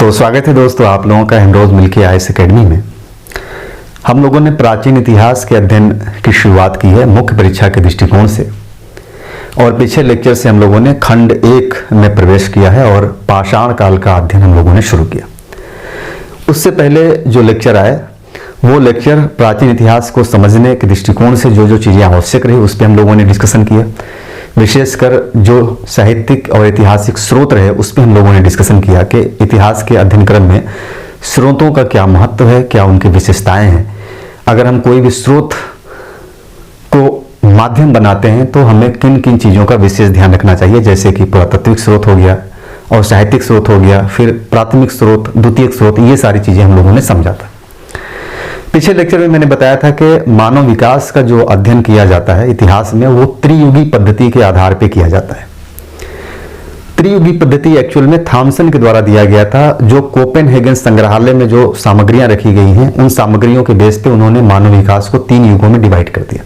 तो स्वागत है दोस्तों आप लोगों का हिमरोज मिल्की आईएएस एकेडमी में। हम लोगों ने प्राचीन इतिहास के अध्ययन की शुरुआत की है मुख्य परीक्षा के दृष्टिकोण से, और पिछले लेक्चर से हम लोगों ने खंड 1 में प्रवेश किया है और पाषाण काल का अध्ययन हम लोगों ने शुरू किया। उससे पहले जो लेक्चर आए वो लेक्चर प्राचीन इतिहास को समझने के दृष्टिकोण से जो जो चीज़ें आवश्यक रही उस पर हम लोगों ने डिस्कशन किया। विशेषकर जो साहित्यिक और ऐतिहासिक स्रोत रहे उस पर हम लोगों ने डिस्कशन किया कि इतिहास के अध्ययन क्रम में स्रोतों का क्या महत्व है, क्या उनकी विशेषताएं हैं। अगर हम कोई भी स्रोत को माध्यम बनाते हैं तो हमें किन किन चीज़ों का विशेष ध्यान रखना चाहिए, जैसे कि पुरातात्विक स्रोत हो गया और साहित्यिक स्रोत हो गया, फिर प्राथमिक स्रोत, द्वितीयक स्रोत, ये सारी चीज़ें हम लोगों ने समझा था। पिछले लेक्चर में मैंने बताया था कि मानव विकास का जो अध्ययन किया जाता है इतिहास में वो त्रियुगी पद्धति के आधार पर किया जाता है। त्रियुगी पद्धति एक्चुअल में थॉमसन के द्वारा दिया गया था। जो कोपेनहेगन संग्रहालय में जो सामग्रियां रखी गई हैं उन सामग्रियों के बेस पे उन्होंने मानव विकास को 3 युगों में डिवाइड कर दिया।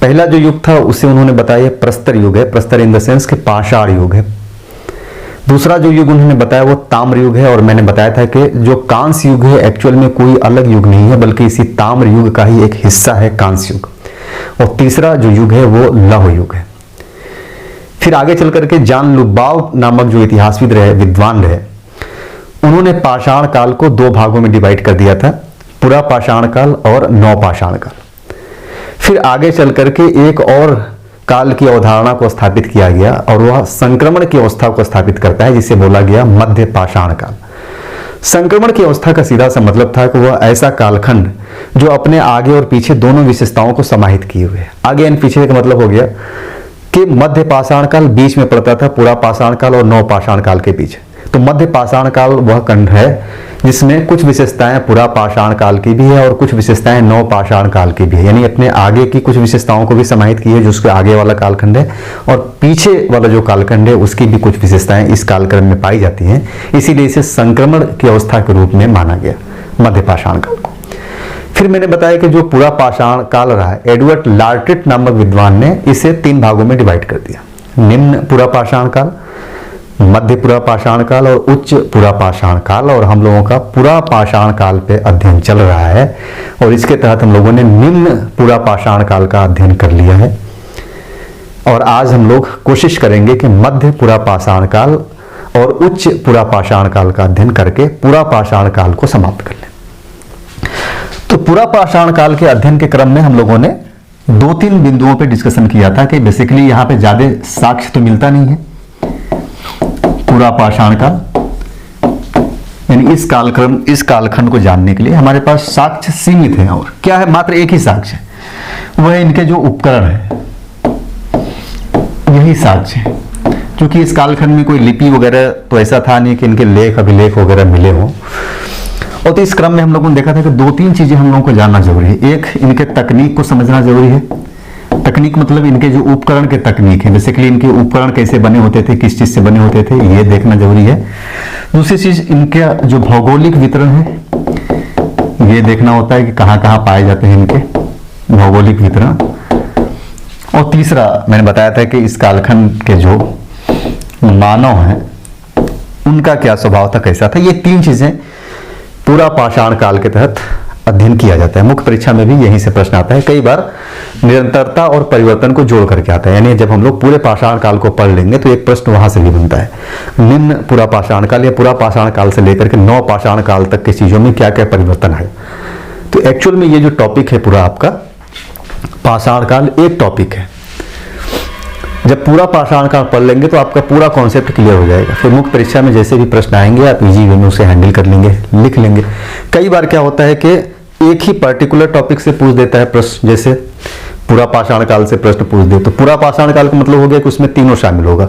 पहला जो युग था उसे उन्होंने बताया प्रस्तर युग है, प्रस्तर इन द सेंस के पाषाण युग है। दूसरा जो युग उन्होंने बताया वो ताम्र युग है, और मैंने बताया था कि जो कांस्य युग है एक्चुअल में कोई अलग युग नहीं है बल्कि इसी ताम्र युग का ही एक हिस्सा है कांस्य युग। और तीसरा जो युग है वो लौह युग है। फिर आगे चल करके जॉन लुबाव नामक जो इतिहासविद रहे, विद्वान रहे, उन्होंने पाषाण काल को 2 भागों में डिवाइड कर दिया था, पुरा पाषाण काल और नवपाषाण काल। फिर आगे चल करके एक और काल की अवधारणा को स्थापित किया गया और वह संक्रमण की अवस्था को स्थापित करता है जिसे बोला गया मध्य पाषाण काल। संक्रमण की अवस्था का सीधा सा मतलब था कि वह ऐसा कालखंड जो अपने आगे और पीछे दोनों विशेषताओं को समाहित किए हुए है। आगे एंड पीछे का मतलब हो गया कि मध्य पाषाण काल बीच में पड़ता था पुरा पाषाण काल और नव पाषाण काल के बीच। तो मध्य पाषाण काल वह खंड है जिसमें कुछ विशेषताएं पुरा पाषाण काल की भी है और कुछ विशेषताएं नव पाषाण काल की भी है, यानी अपने आगे की कुछ विशेषताओं को भी समाहित की है जो उसके आगे वाला कालखंड है, और पीछे वाला जो कालखंड है उसकी भी कुछ विशेषताएं इस कालक्रम में पाई जाती हैं। इसीलिए इसे संक्रमण की अवस्था के रूप में माना गया मध्य पाषाण काल को। फिर मैंने बताया कि जो पुरा पाषाण काल रहा है, एडवर्ड लार्टिट नामक विद्वान ने इसे 3 भागों में डिवाइड कर दिया, निम्न पुरा पाषाण काल, मध्य पुरा पाषाण काल और उच्च पुरा पाषाण काल। और हम लोगों का पुरा पाषाण काल पे अध्ययन चल रहा है और इसके तहत हम लोगों ने निम्न पुरा पाषाण काल का अध्ययन कर लिया है। और आज हम लोग कोशिश करेंगे कि मध्य पुरा पाषाण काल और उच्च पुरा पाषाण काल का अध्ययन करके पुरा पाषाण काल को समाप्त कर लें। तो पुरा पाषाण काल के अध्ययन के क्रम में हम लोगों ने 2-3 बिंदुओं पे डिस्कशन किया था कि बेसिकली यहाँ पे ज्यादा साक्ष्य तो मिलता नहीं है पुरा पाषाण काल, यानी इस कालखंड को जानने के लिए हमारे पास साक्ष्य सीमित है। और क्या है, मात्र एक ही साक्ष्य है, वह इनके जो उपकरण है यही साक्ष्य है। क्योंकि इस कालखंड में कोई लिपि वगैरह तो ऐसा था नहीं कि इनके लेख अभिलेख वगैरह मिले हों। और तो इस क्रम में हम लोगों ने देखा था कि 2-3 चीजें हम लोगों को जानना जरूरी है। एक, इनके तकनीक को समझना जरूरी है। तकनीक मतलब इनके जो उपकरण के तकनीक है, बेसिकली इनके उपकरण कैसे बने होते थे, किस चीज से बने होते थे, ये देखना जरूरी है। दूसरी चीज, इनका जो भौगोलिक वितरण है ये देखना होता है कि कहाँ कहाँ पाए जाते हैं इनके भौगोलिक वितरण। और तीसरा, मैंने बताया था कि इस कालखंड के जो मानव हैं उनका क्या स्वभाव था, कैसा था। ये 3 चीजें पूरा पाषाण काल के तहत अध्ययन किया जाता है। मुख्य परीक्षा में भी यहीं से प्रश्न आता है। कई बार निरंतरता और परिवर्तन को जोड़ करके आता है, यानी जब हम लोग पूरे पाषाण काल को पढ़ लेंगे तो एक प्रश्न वहां से भी बनता है, निम्न पुरा पाषाण काल या पुरा पाषाण काल से लेकर के नव पाषाण काल तक की चीजों में क्या क्या परिवर्तन है। तो एक्चुअल में ये जो टॉपिक है पूरा आपका पाषाण काल एक टॉपिक है। जब पूरा पाषाण काल पढ़ लेंगे तो आपका पूरा कॉन्सेप्ट क्लियर हो जाएगा। फिर मुख्य परीक्षा में जैसे भी प्रश्न आएंगे आप इजी वे में उसे हैंडल कर लेंगे, लिख लेंगे। कई बार क्या होता है कि एक ही पर्टिकुलर टॉपिक से पूछ देता है प्रश्न, जैसे पूरा पाषाण काल से प्रश्न पूछ दे तो पूरा पाषाण काल का मतलब हो गया कि उसमें तीनों शामिल होगा,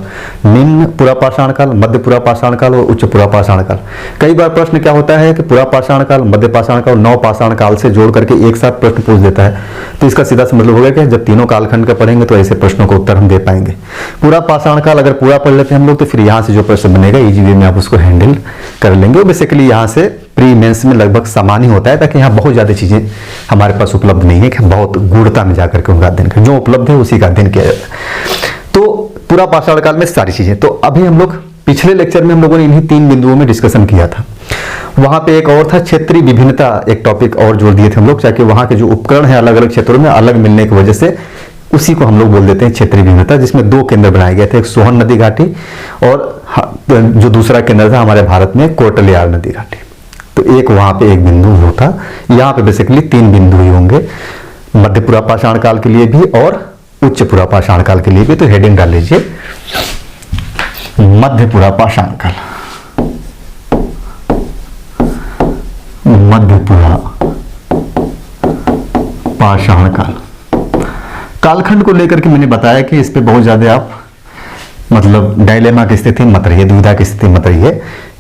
निम्न पुरा पाषाण काल, मध्य पुरा पाषाण काल और उच्च पुरा पाषाण काल। कई बार प्रश्न क्या होता है कि पुरा पाषाण काल, मध्य पाषाण काल और नव पाषाण काल से जोड़ करके एक साथ प्रश्न पूछ देता है। तो इसका सीधा सा मतलब होगा कि जब तीनों कालखंड का पढ़ेंगे तो ऐसे प्रश्नों का उत्तर हम दे पाएंगे। पूरा पाषाण काल अगर पूरा पढ़ लेते हैं हम लोग तो फिर यहाँ से जो प्रश्न बनेगा इजी वे में आप उसको हैंडल कर लेंगे। बेसिकली यहाँ से प्री मेंस में लगभग समान ही होता है, ताकि यहाँ बहुत ज्यादा चीजें हमारे पास उपलब्ध नहीं है कि बहुत गूढ़ता में जाकर के उनका अध्ययन करें। जो उपलब्ध है उसी का अध्ययन किया जाता है। तो पूरा पाषाण काल में सारी चीजें। तो अभी हम लोग पिछले लेक्चर में हम लोगों ने इन्हीं 3 बिंदुओं में डिस्कशन किया था। वहां पे एक और था क्षेत्रीय विभिन्नता, एक टॉपिक और जोड़ दिए थे हम लोग, ताकि वहां के जो उपकरण है अलग अलग क्षेत्रों में अलग मिलने की वजह से उसी को हम लोग बोल देते हैं क्षेत्रीय विभिन्नता, जिसमें 2 केंद्र बनाए गए थे, एक सोहन नदी घाटी और जो दूसरा केंद्र था हमारे भारत में कोटलियार नदी घाटी। तो एक वहां पे एक बिंदु वो था। यहाँ पे बेसिकली 3 बिंदु ही होंगे, मध्य पुरा पाषाण काल के लिए भी और उच्च पुरा पाषाण काल के लिए भी। तो हेडिंग डाल लीजिए मध्य पुरा पाषाण काल, मध्य पुरा पाषाण काल। कालखंड को लेकर के मैंने बताया कि इस पे बहुत ज्यादा आप मतलब डायलेमा की स्थिति मत रहिए, दुविधा की स्थिति मत रहिए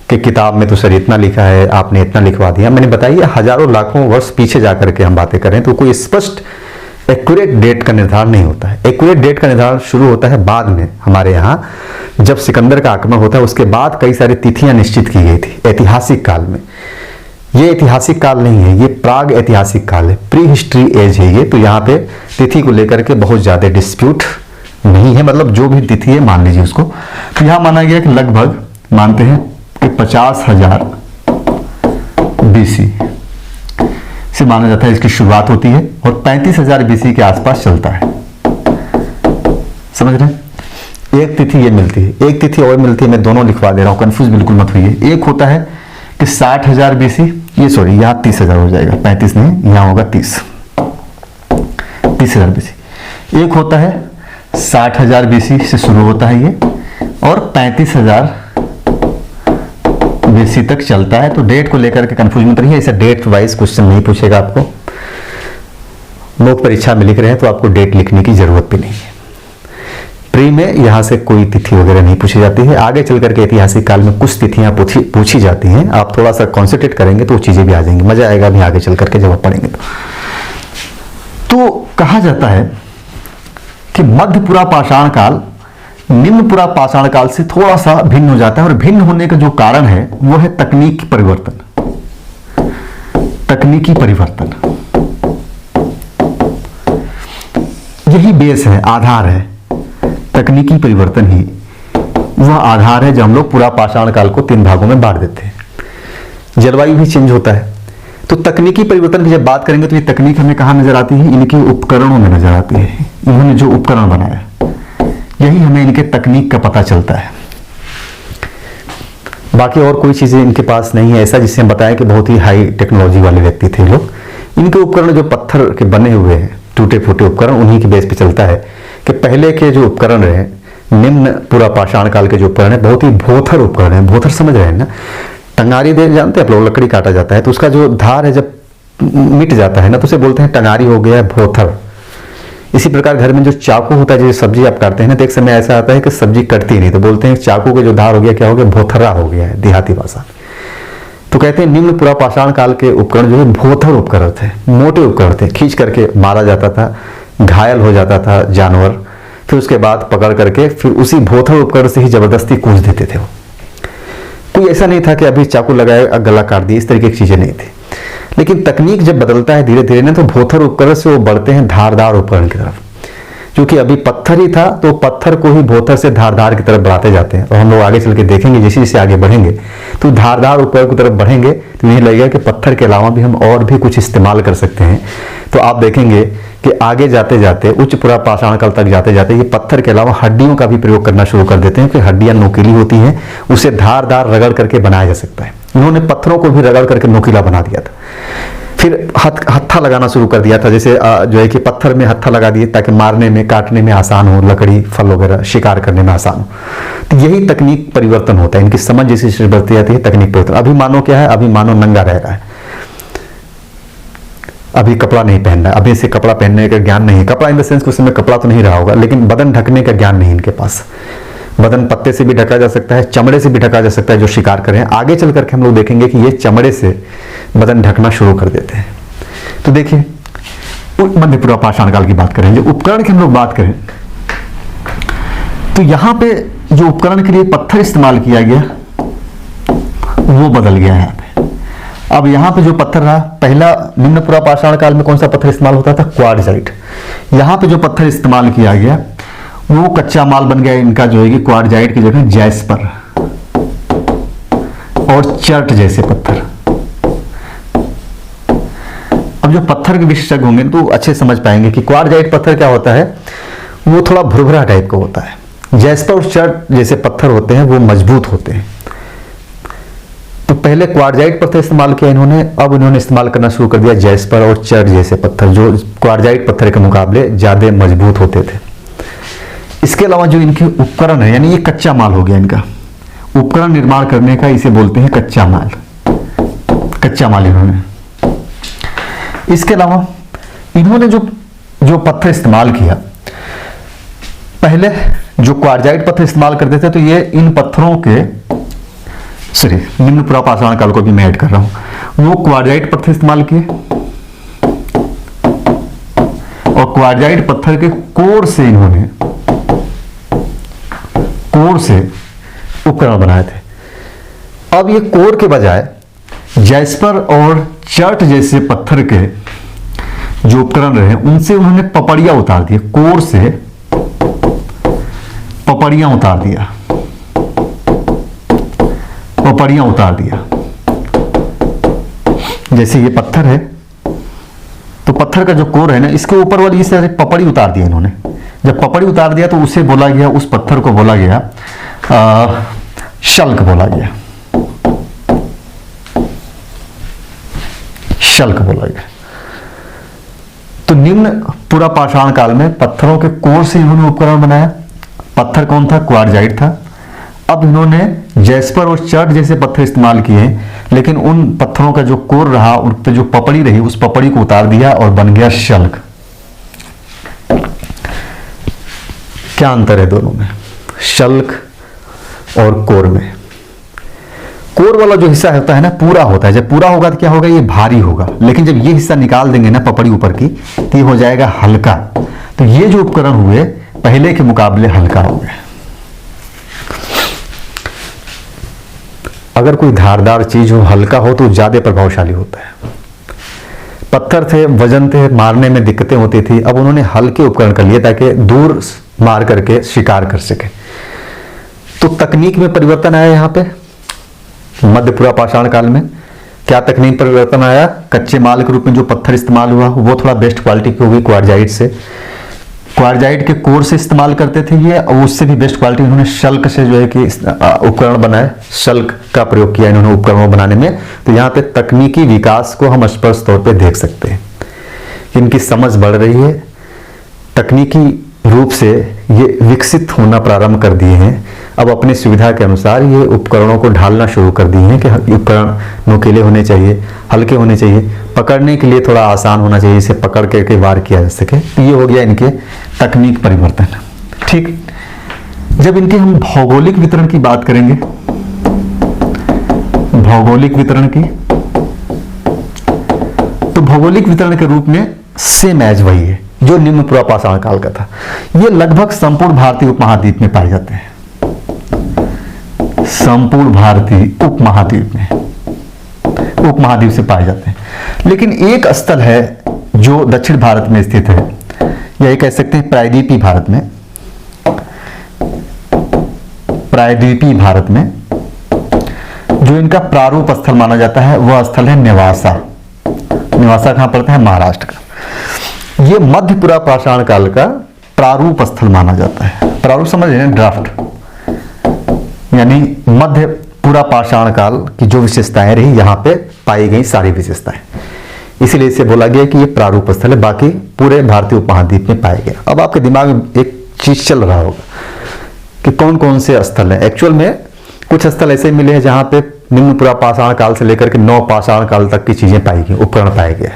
कि किताब में तो सर इतना लिखा है, आपने इतना लिखवा दिया। मैंने बताइए हजारों लाखों वर्ष पीछे जाकर के हम बातें करें तो कोई स्पष्ट एक्यूरेट डेट का निर्धारण नहीं होता है। एक्यूरेट डेट का निर्धारण शुरू होता है बाद में, हमारे यहाँ जब सिकंदर का आक्रमण होता है उसके बाद कई सारी तिथियां निश्चित की गई थी ऐतिहासिक काल में। ये ऐतिहासिक काल नहीं है, ये प्राग ऐतिहासिक काल है, प्री हिस्ट्री एज है ये। तो यहाँ पे तिथि को लेकर के बहुत ज्यादा डिस्प्यूट नहीं है, मतलब जो भी तिथि है मान लीजिए उसको। तो यहाँ माना गया कि लगभग मानते हैं कि 50,000 बीसी से माना जाता है इसकी शुरुआत होती है और 35,000 बीसी के आसपास चलता है। समझ रहे हैं? एक तिथि ये मिलती है, एक तिथि और मिलती है, मैं दोनों लिखवा दे रहा हूं, कंफ्यूज बिल्कुल मत होइए। एक होता है कि 60,000 बीसी, ये सॉरी यहाँ 30,000 हो जाएगा, 35 नहीं, यहाँ होगा 30,000 बीसी। एक होता है 60,000 बीसी से शुरू होता है ये और 35,000 बीसी तक चलता है। तो डेट को लेकर के कंफ्यूज मत रहिए, ऐसा डेट वाइज क्वेश्चन नहीं पूछेगा आपको। लोग परीक्षा में लिख रहे हैं तो आपको डेट लिखने की जरूरत भी नहीं है। प्री में यहां से कोई तिथि वगैरह नहीं पूछी जाती है। आगे चल करके ऐतिहासिक काल में कुछ तिथियां पूछी जाती हैं, आप थोड़ा सा कॉन्सेंट्रेट करेंगे तो वो चीजें भी आ जाएंगी, मजा आएगा अभी आगे चल करके जब आप पढ़ेंगे। तो कहा जाता है कि मध्य पुरा पाषाण काल निम्न पुरा पाषाण काल से थोड़ा सा भिन्न हो जाता है, और भिन्न होने का जो कारण है वो है तकनीकी परिवर्तन। तकनीकी परिवर्तन यही बेस है, आधार है। तकनीकी परिवर्तन ही वह आधार है जो हम लोग पूरा पाषाण काल को 3 भागों में बांट देते हैं। जलवायु भी चेंज होता है, तो तकनीकी परिवर्तन की जब बात करेंगे तो ये तकनीक हमें कहां नजर आती है? इनके उपकरणों में नजर आती है। इन्होंने जो उपकरण बनाया यही हमें इनके तकनीक का पता चलता है। बाकी और कोई चीजें इनके पास नहीं है ऐसा जिससे हम बताएं कि बहुत ही हाई टेक्नोलॉजी वाले व्यक्ति थे लोग। इनके उपकरण जो पत्थर के बने हुए हैं, टूटे फूटे उपकरण, उन्हीं के बेस पे चलता है कि पहले के जो उपकरण रहे, निम्न पूरा पाषाण काल के जो उपकरण है, बहुत ही भोथर उपकरण है। भोथर समझ रहे हैं ना? टंगारी दे जानते हैं आप लोग, लकड़ी काटा जाता है तो उसका जो धार है जब मिट जाता है ना तो उसे बोलते हैं टंगारी हो गया, भोथर। इसी प्रकार घर में जो चाकू होता है, जैसे सब्जी आप काटते हैं ना तो एक समय ऐसा आता है कि सब्जी कटती नहीं, तो बोलते हैं चाकू के जो धार हो गया क्या हो गया? भोथरा हो गया है, देहाती भाषा। तो कहते हैं निम्न पुरा पाषाण काल के उपकरण जो है भोथर उपकरण थे, मोटे उपकरण थे। खींच करके मारा जाता था, घायल हो जाता था जानवर, फिर उसके बाद पकड़ करके फिर उसी भोथर उपकरण से ही जबरदस्ती कूच देते थे वो। कोई ऐसा नहीं था कि अभी चाकू लगाया गला काट दिया, इस तरीके की चीजें नहीं थी। लेकिन तकनीक जब बदलता है धीरे धीरे ना तो भोथर उपकरण से वो बढ़ते हैं धारदार उपकरण की तरफ। क्योंकि अभी पत्थर ही था तो पत्थर को ही भोथर से धारदार की तरफ बढ़ाते जाते हैं। और हम लोग आगे चल के देखेंगे जैसे जैसे आगे बढ़ेंगे तो धारदार उपकरण की तरफ बढ़ेंगे तो यही लगेगा कि पत्थर के अलावा भी हम और भी कुछ इस्तेमाल कर सकते हैं। तो आप देखेंगे कि आगे जाते जाते उच्च पुरा पाषाण काल तक जाते जाते ये पत्थर के अलावा हड्डियों का भी प्रयोग करना शुरू कर देते हैं, क्योंकि हड्डियां नोकीली होती हैं, उसे धारदार रगड़ करके बनाया जा सकता है। उन्होंने पत्थरों को भी रगड़ करके नोकीला बना दिया था। फिर हत्था लगाना शुरू कर दिया था, जैसे जो है कि पत्थर में हत्था लगा दिए ताकि मारने में काटने में आसान हो, लकड़ी फल वगैरह शिकार करने में आसान हो। तो यही तकनीक परिवर्तन होता है, इनकी समझ जैसी बढ़ती जाती है तकनीक परिवर्तन। अभी मानो क्या है? अभी मानो नंगा रह रहा है, अभी कपड़ा नहीं पहनना है, अभी इसे कपड़ा पहनने का ज्ञान नहीं है। कपड़ा इन द सेंस उस समय कपड़ा तो नहीं रहा होगा, लेकिन बदन ढकने का ज्ञान नहीं इनके पास। बदन पत्ते से भी ढका जा सकता है, चमड़े से भी ढका जा सकता है जो शिकार करें। आगे चल करके हम लोग देखेंगे कि ये चमड़े से बदन ढकना शुरू कर देते हैं। तो देखिए मध्य पूर्व पाषाण काल की बात करें, जो उपकरण की हम लोग बात करें तो यहां पे जो उपकरण के लिए पत्थर इस्तेमाल किया गया वो बदल गया है। अब यहां पे जो पत्थर रहा, पहला निम्न पूर्व पाषाण काल में कौन सा पत्थर इस्तेमाल होता था? क्वार्टजाइट। यहां पे जो पत्थर इस्तेमाल किया गया वो कच्चा माल बन गया इनका, जो है कि क्वार्टजाइट की जगह जैस्पर। और चर्ट जैसे पत्थर। अब जो पत्थर के विशेषज्ञ होंगे तो अच्छे समझ पाएंगे कि क्वार्जाइट पत्थर क्या होता है, वो थोड़ा भुरभुरा टाइप का होता है। जैस्पर और चर्ट जैसे पत्थर होते हैं वो मजबूत होते हैं। तो पहले क्वार्जाइट पत्थर इस्तेमाल किया इन्होंने, अब इन्होंने इस्तेमाल करना शुरू कर दिया जैस्पर और चर्ट जैसे पत्थर, जो क्वार्जाइट पत्थर के मुकाबले ज्यादा मजबूत होते थे। इसके अलावा जो इनके उपकरण है, यानी ये कच्चा माल हो गया इनका, उपकरण निर्माण करने का इसे बोलते हैं कच्चा माल। कच्चा माल इन्होंने, इसके अलावा इन्होंने जो पत्थर इस्तेमाल किया, पहले जो क्वार्जाइट पत्थर इस्तेमाल करते थे तो ये इन पत्थरों के निम्न पुरापाषाण काल को भी मैं ऐड कर रहा हूं, वो क्वार्जाइट पत्थर इस्तेमाल किए और क्वार्जाइट पत्थर के कोर से इन्होंने उपकरण बनाए थे। अब ये कोर के बजाय जैस्पर और चर्ट जैसे पत्थर के जो उपकरण रहे उनसे उन्होंने पपड़ियां उतार दी, कोर से पपड़ियां उतार दिया, पपड़ियां उतार दिया। जैसे ये पत्थर है तो पत्थर का जो कोर है ना, इसके ऊपर वाली इस तरह से पपड़ी उतार दी इन्होंने। जब पपड़ी उतार दिया तो उसे बोला गया, उस पत्थर को बोला गया शल्क बोला गया, शल्क बोला गया। तो निम्न पुरापाषाण काल में पत्थरों के कोर से इन्होंने उपकरण बनाया। पत्थर कौन था? क्वार्जाइट था। अब इन्होंने जैस्पर और चर्ट जैसे पत्थर इस्तेमाल किए, लेकिन उन पत्थरों का जो कोर रहा, उन पर जो पपड़ी रही, उस पपड़ी को उतार दिया और बन गया शल्क। क्या अंतर है दोनों में, शल्क और कोर में? कोर वाला जो हिस्सा होता है ना, पूरा होता है। जब पूरा होगा तो क्या होगा, ये भारी होगा, लेकिन जब ये हिस्सा निकाल देंगे ना पपड़ी ऊपर की, तो ये हो जाएगा हल्का। तो ये जो उपकरण हुए पहले के मुकाबले हल्का हो गए। अगर कोई धारदार चीज हो, हल्का हो, तो ज्यादा प्रभावशाली होता है। पत्थर थे, वजन थे, मारने में दिक्कतें होती थी। अब उन्होंने हल्के उपकरण कर लिए ताकि दूर मार करके शिकार कर सके। तो तकनीक में परिवर्तन आया यहाँ पे मध्य पुरापाषाण काल में। क्या तकनीक परिवर्तन आया? कच्चे माल के रूप में जो पत्थर इस्तेमाल हुआ वो थोड़ा बेस्ट क्वालिटी की हो गई क्वार्जाइट से। क्वार्जाइट के कोर से इस्तेमाल करते थे ये, और उससे भी बेस्ट क्वालिटी उन्होंने शल्क से जो है कि उपकरण बनाए, शल्क का प्रयोग किया इन्होंने उपकरणों बनाने में। तो यहाँ पे तकनीकी विकास को हम स्पष्ट तौर पे देख सकते हैं, इनकी समझ बढ़ रही है, तकनीकी रूप से ये विकसित होना प्रारंभ कर दिए हैं। अब अपनी सुविधा के अनुसार ये उपकरणों को ढालना शुरू कर दिए हैं कि उपकरण नुकीले होने चाहिए, हल्के होने चाहिए, पकड़ने के लिए थोड़ा आसान होना चाहिए, इसे पकड़ करके वार किया जा सके। तो ये हो गया इनके तकनीक परिवर्तन। ठीक, जब इनके हम भौगोलिक वितरण की बात करेंगे, भौगोलिक वितरण की, तो भौगोलिक वितरण के रूप में सेम एज वही है जो निम्न पुरापाषाण काल का था। ये लगभग संपूर्ण भारतीय उपमहाद्वीप में पाए जाते हैं, संपूर्ण भारतीय उपमहाद्वीप में, उपमहाद्वीप से पाए जाते हैं। लेकिन एक स्थल है जो दक्षिण भारत में स्थित है, या कह सकते हैं प्रायद्वीपीय भारत में, प्रायद्वीपीय भारत में जो इनका प्रारूप स्थल माना जाता है वह स्थल है नेवासा। नेवासा कहां पड़ता है? महाराष्ट्र का। ये मध्य पुरापाषाण काल का प्रारूप स्थल माना जाता है। प्रारूप समझ रहे हैं? ड्राफ्ट, यानी मध्य पुरापाषाण काल की जो विशेषताएं रही यहाँ पे पाई गई सारी विशेषताएं, इसीलिए इसे बोला गया कि ये प्रारूप स्थल है, बाकी पूरे भारतीय उपमहाद्वीप में पाया गया। अब आपके दिमाग में एक चीज चल रहा होगा कि कौन कौन से स्थल है। एक्चुअल में कुछ स्थल ऐसे मिले हैं जहां पे निम्न पुरापाषाण काल से लेकर के नवपाषाण काल तक की चीजें पाई गई, उपकरण पाए गए।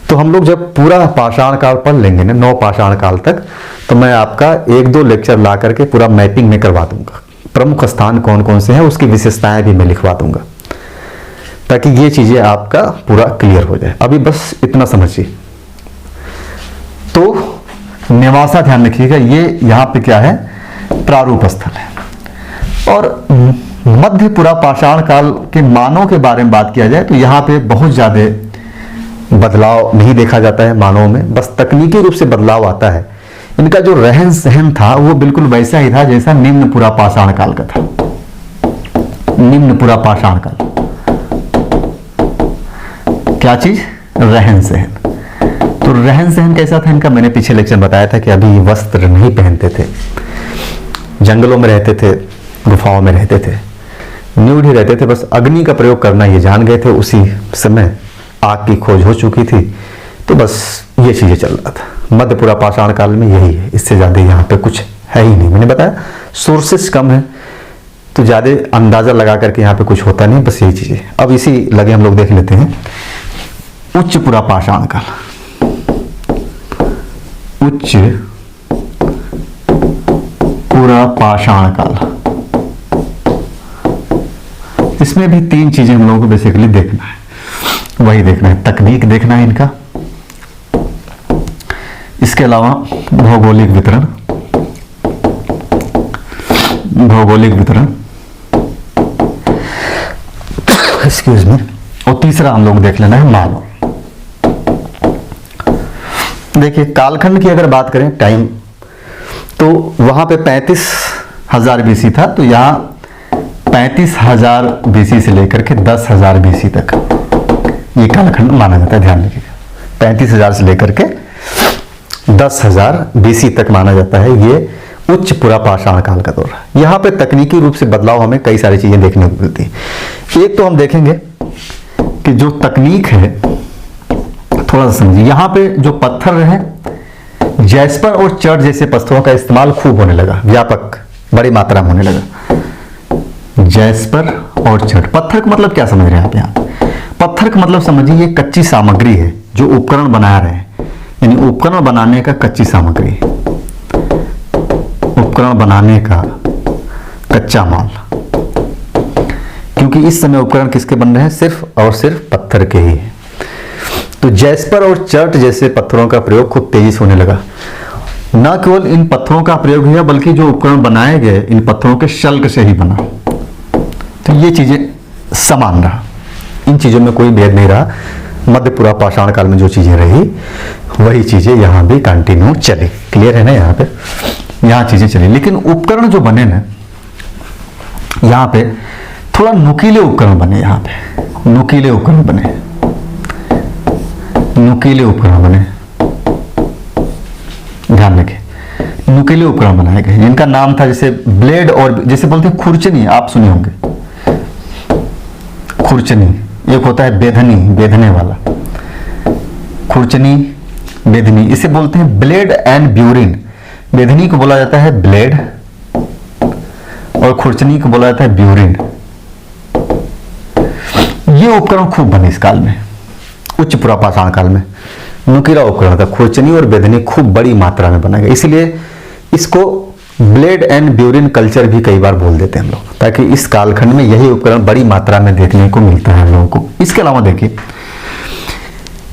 तो हम लोग जब पूरा पाषाण काल पढ़ लेंगे ना, नवपाषाण काल तक, तो मैं आपका 1-2 लेक्चर ला करके पूरा मैपिंग में करवा दूंगा। प्रमुख स्थान कौन कौन से हैं उसकी विशेषताएं भी मैं लिखवा दूंगा, ताकि ये चीजें आपका पूरा क्लियर हो जाए। अभी बस इतना समझिए। तो नेवासा ध्यान रखिएगा, ये यहाँ पे क्या है? प्रारूप स्थल है। और मध्य पुरापाषाण काल के मानव के बारे में बात किया जाए तो यहाँ पे बहुत ज्यादा बदलाव नहीं देखा जाता है मानव में, बस तकनीकी रूप से बदलाव आता है। इनका जो रहन सहन था वो बिल्कुल वैसा ही था जैसा निम्न पुरापाषाण काल का था। निम्न पुरा पाषाण काल। क्या चीज? रहन सहन। तो रहन सहन कैसा था इनका? मैंने पीछे लेक्चर बताया था कि अभी वस्त्र नहीं पहनते थे, जंगलों में रहते थे, गुफाओं में रहते थे, न्यूड ही रहते थे, बस अग्नि का प्रयोग करना ये जान गए थे। उसी समय आग की खोज हो चुकी थी, तो बस ये चीजें चल रहा था। मध्य पुरा पाषाण काल में यही है, इससे ज्यादा यहाँ पे कुछ है ही नहीं। मैंने बताया सोर्सेस कम है, तो ज्यादा अंदाजा लगा करके यहाँ पे कुछ होता नहीं, बस यही चीजें। अब इसी लगे हम लोग देख लेते हैं उच्च पुरा पाषाण काल। उच्च पुरा पाषाण काल, इसमें भी तीन चीजें हम लोगों को बेसिकली देखना है, वही देखना है, तकनीक देखना है इनका, इसके अलावा भौगोलिक वितरण, भौगोलिक वितरण, एक्सक्यूज मी, और तीसरा हम लोग देख लेना है मानव। देखिए कालखंड की अगर बात करें टाइम, तो वहां पे 35,000 बीसी था, तो यहां 35,000 बीसी से लेकर के 10,000 बीसी तक ये कालखंड माना जाता है। ध्यान रखिएगा, 35,000 से लेकर के 10,000 बीसी तक माना जाता है ये उच्च पुरा पाषाण काल का दौर। यहां पे तकनीकी रूप से बदलाव हमें कई सारी चीजें देखने को मिलती है। एक तो हम देखेंगे कि जो तकनीक है, थोड़ा सा समझिए, यहां पे जो पत्थर है, जैस्पर और चर्ट जैसे पत्थरों का इस्तेमाल खूब होने लगा, व्यापक बड़ी मात्रा में होने लगा। जैस्पर और चर्ट, पत्थर का मतलब क्या समझ रहे हैं आप यहाँ? पत्थर का मतलब समझिए ये कच्ची सामग्री है जो उपकरण बना रहे हैं, यानी उपकरण बनाने का कच्ची सामग्री, उपकरण बनाने का कच्चा माल। क्योंकि इस समय उपकरण किसके बन रहे हैं? सिर्फ और सिर्फ पत्थर के ही है। तो जैस्पर और चर्ट जैसे पत्थरों का प्रयोग खूब तेजी से होने लगा। न केवल इन पत्थरों का प्रयोग हुआ, बल्कि जो उपकरण बनाए गए इन पत्थरों के शल्क से ही बना। तो ये चीजें समान रहा, इन चीजों में कोई भेद नहीं रहा। मध्य पुरा पाषाण काल में जो चीजें रही वही चीजें यहां भी कंटिन्यू चली। क्लियर है ना? यहां पे यहां चीजें चली, लेकिन उपकरण जो बने ना, यहां पे थोड़ा नुकीले उपकरण बने। यहां पे नुकीले उपकरण बने, नुकीले उपकरण बने, ध्यान रखें, नुकीले उपकरण बनाए गए जिनका नाम था जैसे ब्लेड, और जैसे बोलते हैं खुरचनी, आप सुने होंगे खुरचनी। एक होता है बेधनी, बेधने वाला, खुरचनी, बेधनी, इसे बोलते हैं ब्लेड एंड ब्यूरिन। बेधनी को बोला जाता है ब्लेड और खुरचनी को बोला जाता है ब्यूरिन। ये उपकरण खूब बने इस काल में, उच्च पुरा पाषाण काल में। नुकीला उपकरण था, खुरचनी और बेधनी खूब बड़ी मात्रा में बना गया, इसलिए इसको ब्लेड एंड ब्यूरिन कल्चर भी कई बार बोल देते हैं हम लोग, ताकि इस कालखंड में यही उपकरण बड़ी मात्रा में देखने को मिलता है हम लोगों को। इसके अलावा देखिए,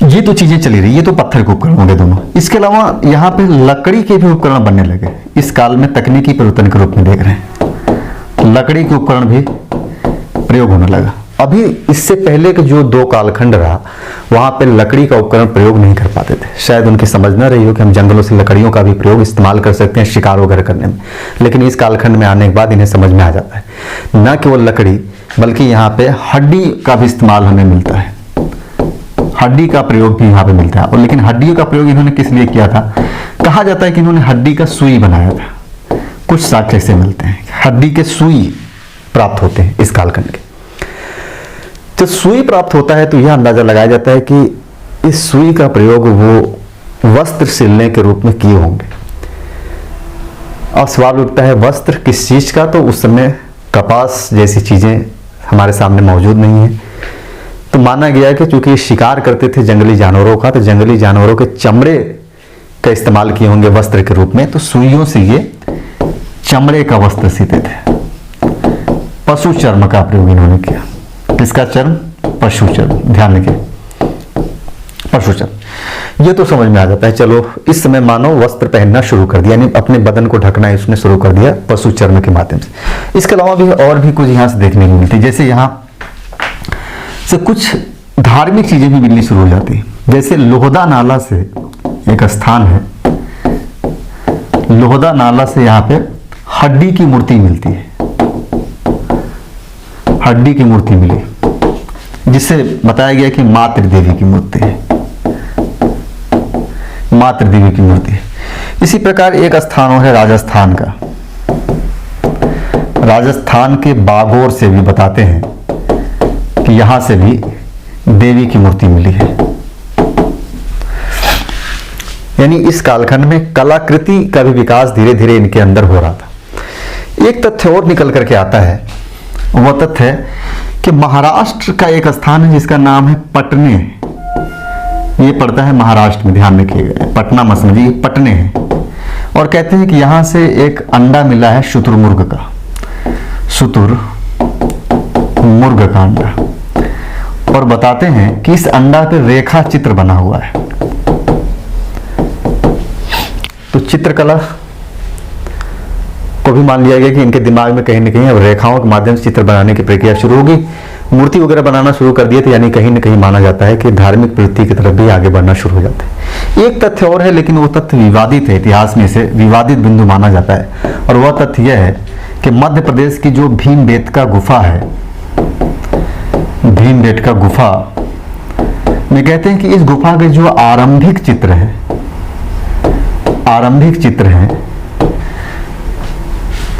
ये तो चीजें चली रही, ये तो पत्थर के उपकरण होंगे दोनों। इसके अलावा यहाँ पे लकड़ी के भी उपकरण बनने लगे इस काल में, तकनीकी परिवर्तन के रूप में देख रहे हैं। लकड़ी के उपकरण भी प्रयोग होने लगा। अभी इससे पहले के जो दो कालखंड रहा, वहां पे लकड़ी का उपकरण प्रयोग नहीं कर पाते थे। शायद उनकी समझ न रही हो कि हम जंगलों से लकड़ियों का भी प्रयोग इस्तेमाल कर सकते हैं शिकार वगैरह करने में, लेकिन इस कालखंड में आने के बाद इन्हें समझ में आ जाता है। न केवल लकड़ी, बल्कि यहाँ पे हड्डी का भी इस्तेमाल हमें मिलता है, हड्डी का प्रयोग भी यहाँ पे मिलता है। और लेकिन हड्डियों का प्रयोग इन्होंने किस लिए किया था? कहा जाता है कि इन्होंने हड्डी का सुई बनाया था। कुछ साक्ष्य से मिलते हैं हड्डी के सुई प्राप्त होते हैं इस कालखंड के। जब सुई प्राप्त होता है तो यह अंदाजा लगाया जाता है कि इस सुई का प्रयोग वो वस्त्र सिलने के रूप में किए होंगे। अब सवाल उठता है वस्त्र किस चीज का? तो उस समय कपास जैसी चीजें हमारे सामने मौजूद नहीं है, तो माना गया कि चूंकि शिकार करते थे जंगली जानवरों का, तो जंगली जानवरों के चमड़े का इस्तेमाल किए होंगे वस्त्र के रूप में, तो सुइयों से ये चमड़े का वस्त्र सीते थे। पशु चर्म का प्रयोग इन्होंने किया। किसका चर्म? पशु चर्म। ध्यान रखिए, पशु चर्म। ये तो समझ में आ जाता है। चलो, इस समय मानव वस्त्र पहनना शुरू कर दिया, यानी अपने बदन को ढकना इसने शुरू कर दिया पशु चर्म के माध्यम से। इसके अलावा भी और भी कुछ यहाँ से देखने को मिलती, जैसे यहाँ से कुछ धार्मिक चीजें भी मिलनी शुरू हो जाती। जैसे लोहदा नाला से एक स्थान है, लोहदा नाला से यहाँ पे हड्डी की मूर्ति मिलती है। हड्डी की मूर्ति मिली, जिससे बताया गया कि मातृ देवी की मूर्ति है, मातृ देवी की मूर्ति है। इसी प्रकार एक स्थान और है राजस्थान का। राजस्थान के बागोर से भी बताते हैं कि यहां से भी देवी की मूर्ति मिली है। यानी इस कालखंड में कलाकृति का भी विकास धीरे धीरे इनके अंदर हो रहा था। एक तथ्य और निकल करके आता है, वह तथ्य है कि महाराष्ट्र का एक स्थान है जिसका नाम है पटने। ये पड़ता है महाराष्ट्र में, ध्यान रखिएगा, पटना मत समझिए, पटने है। और कहते हैं कि यहां से एक अंडा मिला है शुतुरमुर्ग का, शुतुरमुर्ग का अंडा। और बताते हैं कि इस अंडा पे रेखा चित्र बना हुआ है। तो चित्रकला को भी मान लिया गया कि इनके दिमाग में कहीं ना कहीं अब रेखाओं के माध्यम से चित्र बनाने की प्रक्रिया शुरू होगी। मूर्ति वगैरह बनाना शुरू कर दिए थे, यानी कहीं ना कहीं माना जाता है कि धार्मिक प्रवृत्ति की तरफ भी आगे बढ़ना शुरू हो जाते हैं। एक तथ्य और है, लेकिन वो तथ्य विवादित है, इतिहास में से विवादित बिंदु माना जाता है। और वह तथ्य यह है कि मध्य प्रदेश की जो भीमबेटका गुफा है, भीमबेटका गुफा में कहते हैं कि इस गुफा के जो आरंभिक चित्र हैं,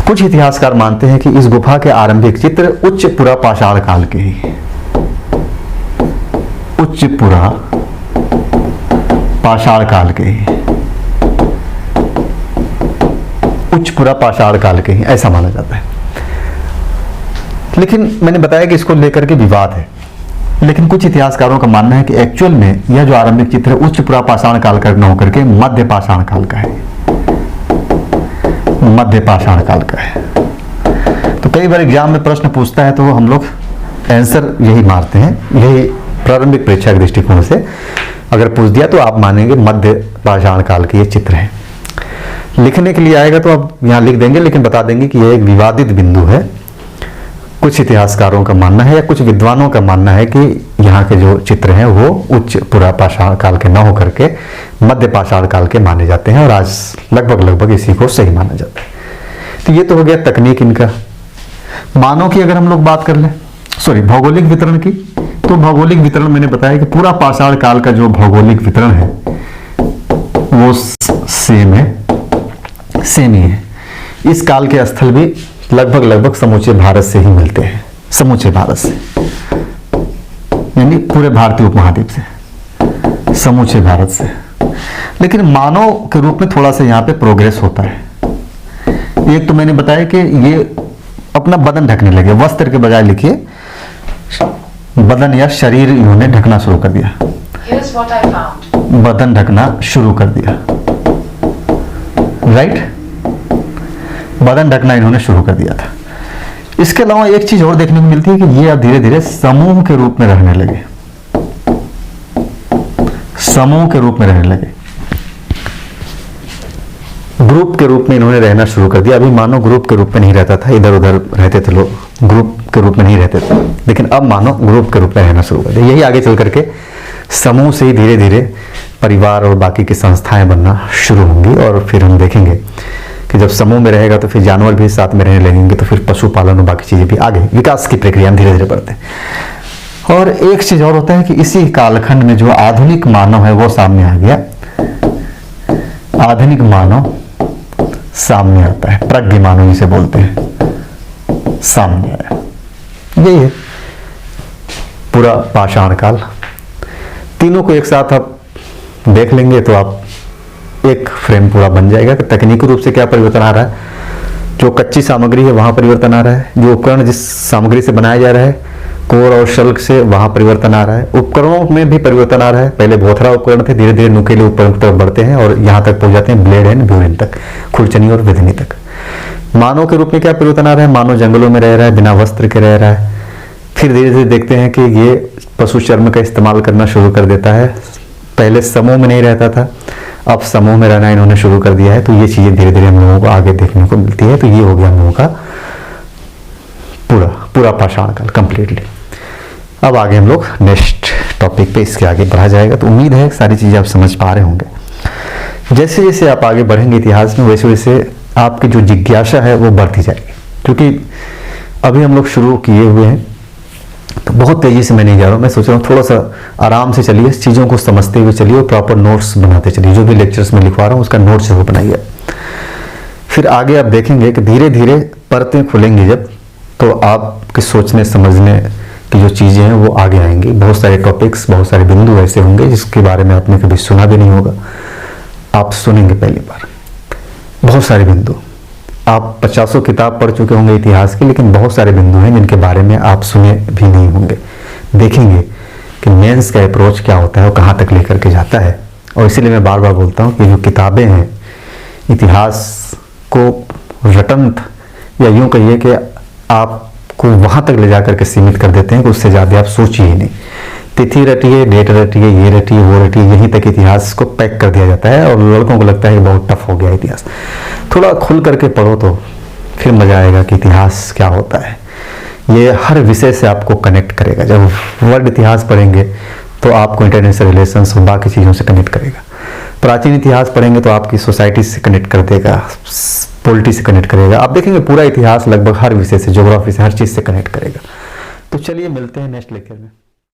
कुछ इतिहासकार मानते हैं कि इस गुफा के आरंभिक चित्र उच्च पुरा पाषाण काल के ही, उच्च पुरा पाषाण काल के ही, उच्च पुरा पाषाण काल के ही, ऐसा माना जाता है। लेकिन मैंने बताया कि इसको लेकर के विवाद है। लेकिन कुछ इतिहासकारों का मानना है कि एक्चुअल में यह जो आरंभिक चित्र है उच्च पुरा पाषाण काल का न होकर के मध्य पाषाण काल का है, मध्य पाषाण काल का है। तो कई बार एग्जाम में प्रश्न पूछता है तो हम लोग आंसर यही मारते हैं, यही प्रारंभिक परीक्षा के दृष्टिकोण से अगर पूछ दिया तो आप मानेंगे मध्य पाषाण काल के ये चित्र है। लिखने के लिए आएगा तो आप यहाँ लिख देंगे, लेकिन बता देंगे कि यह एक विवादित बिंदु है। कुछ इतिहासकारों का मानना है या कुछ विद्वानों का मानना है कि यहाँ के जो चित्र हैं वो उच्च पुरा पाषाण काल के न होकर के मध्य पाषाण काल के माने जाते हैं, और आज लगभग इसी को सही माना जाता है। तो ये तो हो गया तकनीक इनका। मानव की अगर हम लोग बात कर लें, भौगोलिक वितरण की, तो भौगोलिक वितरण मैंने बताया कि पूरा पाषाण काल का जो भौगोलिक वितरण है वो सेम ही है। इस काल के स्थल भी लगभग समूचे भारत से ही मिलते हैं, समूचे भारत से, यानी पूरे भारतीय उपमहाद्वीप से, समूचे भारत से। लेकिन मानव के रूप में थोड़ा सा यहाँ पे प्रोग्रेस होता है। एक तो मैंने बताया कि ये अपना बदन ढकने लगे, वस्त्र के बजाय लिखिए बदन या शरीर इन्होंने ढकना शुरू कर दिया, बदन ढकना शुरू कर दिया, राइट, बदन ढकना इन्होंने शुरू कर दिया था। इसके अलावा एक चीज और देखने को मिलती है कि ये अब धीरे धीरे समूह के रूप में रहने लगे, समूह के रूप में रहने लगे, ग्रुप के रूप में इन्होंने रहना शुरू कर दिया। अभी मानो ग्रुप के रूप में नहीं रहता था, इधर उधर रहते थे लोग, ग्रुप के रूप में नहीं रहते थे, लेकिन अब मानो ग्रुप के रूप में रहना शुरू कर दिया। यही आगे चल करके समूह से ही धीरे धीरे परिवार और बाकी की संस्थाएं बनना शुरू होंगी, और फिर हम देखेंगे कि जब समूह में रहेगा तो फिर जानवर भी साथ में रहने लगेंगे, तो फिर पशुपालन और बाकी चीजें भी आगे विकास की प्रक्रिया में धीरे धीरे बढ़ते हैं। और एक चीज और होता है कि इसी कालखंड में जो आधुनिक मानव है वो सामने आ गया, आधुनिक मानव सामने आता है, प्रज्ञ मानव जिसे बोलते हैं, सामने आया। यही है पूरा पाषाण काल। तीनों को एक साथ आप देख लेंगे तो आप एक फ्रेम पूरा बन जाएगा कि तकनीकी रूप से क्या परिवर्तन आ रहा है। जो कच्ची सामग्री है वहां परिवर्तन आ रहा है, जो उपकरण जिस सामग्री से बनाया जा रहा है कोर और शल्क से, वहां परिवर्तन आ रहा है। उपकरणों में भी परिवर्तन आ रहा है, पहले बोथरा उपकरण थे, धीरे धीरे नुकीले उपकरण की तरफ बढ़ते हैं और यहाँ तक पहुंच जाते हैं ब्लेड एंड ब्यूरिन तक, खुरचनी और विधनी तक। मानव के रूप में क्या परिवर्तन आ रहा है, मानव जंगलों में रह रहा है, बिना वस्त्र के रह रहा है। फिर धीरे धीरे देखते हैं कि ये पशु चर्म का इस्तेमाल करना शुरू कर देता है। पहले समूह में नहीं रहता था, अब समूह में रहना इन्होंने शुरू कर दिया है। तो ये चीजें धीरे धीरे हम लोगों को आगे देखने को मिलती है। तो ये हो गया हम लोगों का पूरा पाषाण काल कंप्लीटली। अब आगे हम लोग नेक्स्ट टॉपिक पे इसके आगे बढ़ा जाएगा। तो उम्मीद है सारी चीजें आप समझ पा रहे होंगे। जैसे जैसे आप आगे बढ़ेंगे इतिहास में, वैसे वैसे आपकी जो जिज्ञासा है वो बढ़ती जाएगी, क्योंकि अभी हम लोग शुरू किए हुए हैं तो बहुत तेज़ी से मैं नहीं जा रहा हूँ, मैं सोच रहा हूँ थोड़ा सा आराम से चलिए, चीज़ों को समझते हुए चलिए और प्रॉपर नोट्स बनाते चलिए। जो भी लेक्चर्स में लिखवा रहा हूँ उसका नोट्स जरूर बनाइए। फिर आगे आप देखेंगे कि धीरे धीरे परतें खुलेंगी जब, तो आपके सोचने समझने की जो चीज़ें हैं वो आगे आएंगी। बहुत सारे टॉपिक्स, बहुत सारे बिंदु ऐसे होंगे जिसके बारे में आपने कभी सुना भी नहीं होगा, आप सुनेंगे पहली बार। बहुत सारे बिंदु, आप 50 किताब पढ़ चुके होंगे इतिहास की, लेकिन बहुत सारे बिंदु हैं जिनके बारे में आप सुने भी नहीं होंगे। देखेंगे कि मेंस का अप्रोच क्या होता है और कहाँ तक लेकर के जाता है। और इसीलिए मैं बार बार बोलता हूँ कि जो किताबें हैं इतिहास को रटंत, या यूँ कहिए कि आपको वहाँ तक ले जा करके सीमित कर देते हैं कि उससे ज़्यादा आप सोचिए ही नहीं। तिथि रटिए, डेट रटिए, ये रटिए, वो रटिए, यहीं तक इतिहास को पैक कर दिया जाता है और लड़कों को लगता है कि बहुत टफ हो गया इतिहास। थोड़ा खुल करके पढ़ो तो फिर मज़ा आएगा कि इतिहास क्या होता है। ये हर विषय से आपको कनेक्ट करेगा। जब वर्ल्ड इतिहास पढ़ेंगे तो आपको इंटरनेशनल रिलेशंस और बाकी चीज़ों से कनेक्ट करेगा। प्राचीन इतिहास पढ़ेंगे तो आपकी सोसाइटी से कनेक्ट कर देगा, पॉलिटी से कनेक्ट करेगा। आप देखेंगे पूरा इतिहास लगभग हर विषय से, ज्योग्राफी से, हर चीज़ से कनेक्ट करेगा। तो चलिए मिलते हैं नेक्स्ट लेक्चर में।